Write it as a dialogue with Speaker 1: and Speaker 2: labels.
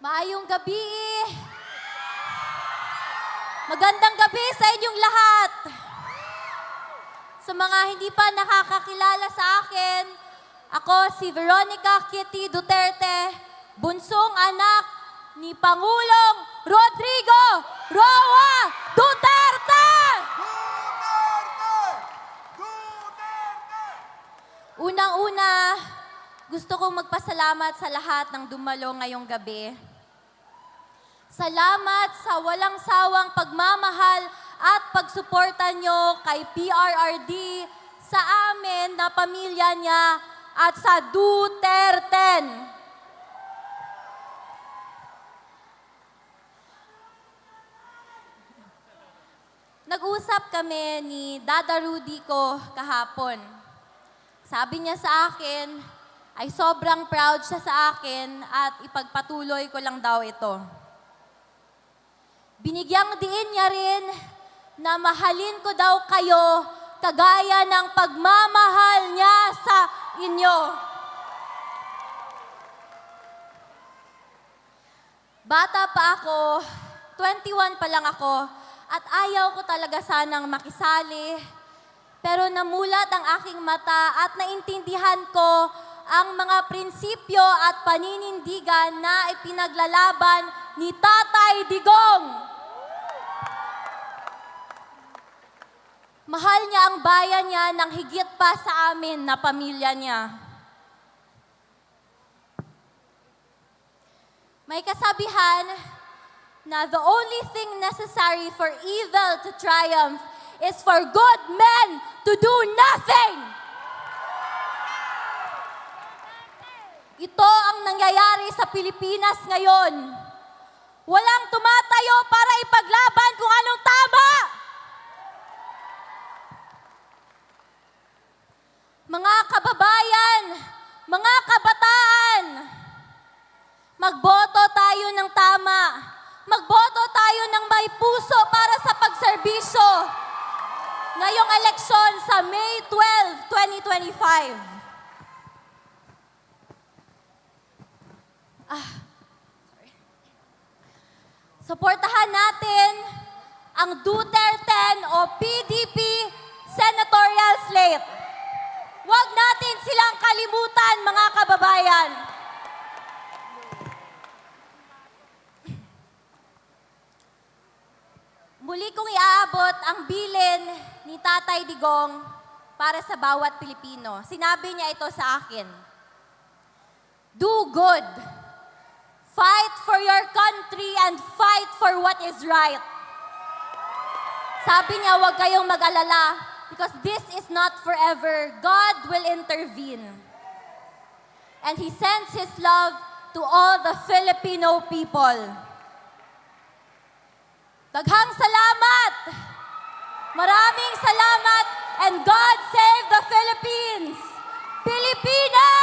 Speaker 1: Maayong gabi. Magandang gabi sa inyong lahat. Sa mga hindi pa nakakakilala sa akin, ako si Veronica Kitty Duterte, bunsong anak ni Pangulong Rodrigo Roa Duterte! Unang-una, gusto kong magpasalamat sa lahat ng dumalo ngayong gabi. Salamat sa walang sawang pagmamahal at pagsuporta nyo kay PRRD, sa amin na pamilya niya at sa Duterte. Nag-usap kami ni Dada Rudy ko kahapon. Sabi niya sa akin, ay sobrang proud siya sa akin at ipagpatuloy ko lang daw ito. Binigyang diin niya rin na mahalin ko daw kayo kagaya ng pagmamahal niya sa inyo. Bata pa ako, 21 pa lang ako, at ayaw ko talaga sanang makisali. Pero namulat ang aking mata at naintindihan ko ang mga prinsipyo at paninindigan na ipinaglalaban ni Tatay Digong. Mahal niya ang bayan niya ng higit pa sa amin na pamilya niya. May kasabihan na the only thing necessary for evil to triumph is for good men to do nothing. Ito ang nangyayari sa Pilipinas ngayon. Walang tumatayo para ipaglaban kung anong tama. Mga kababayan, mga kabataan, magboto tayo ng tama. Magboto tayo ng may puso para sa pagserbisyo ngayong eleksyon sa May 12, 2025. Suportahan natin ang Duterte o PDP senatorial slate. Huwag natin silang kalimutan, mga kababayan. Muli kong iaabot ang bilin ni Tatay Digong para sa bawat Pilipino. Sinabi niya ito sa akin. Do good. Fight for your country and fight for what is right. Sabi niya, huwag kayong mag-alala because this is not forever. God will intervene. And He sends His love to all the Filipino people. Daghang salamat! Maraming salamat, and God save the Philippines! Pilipinas!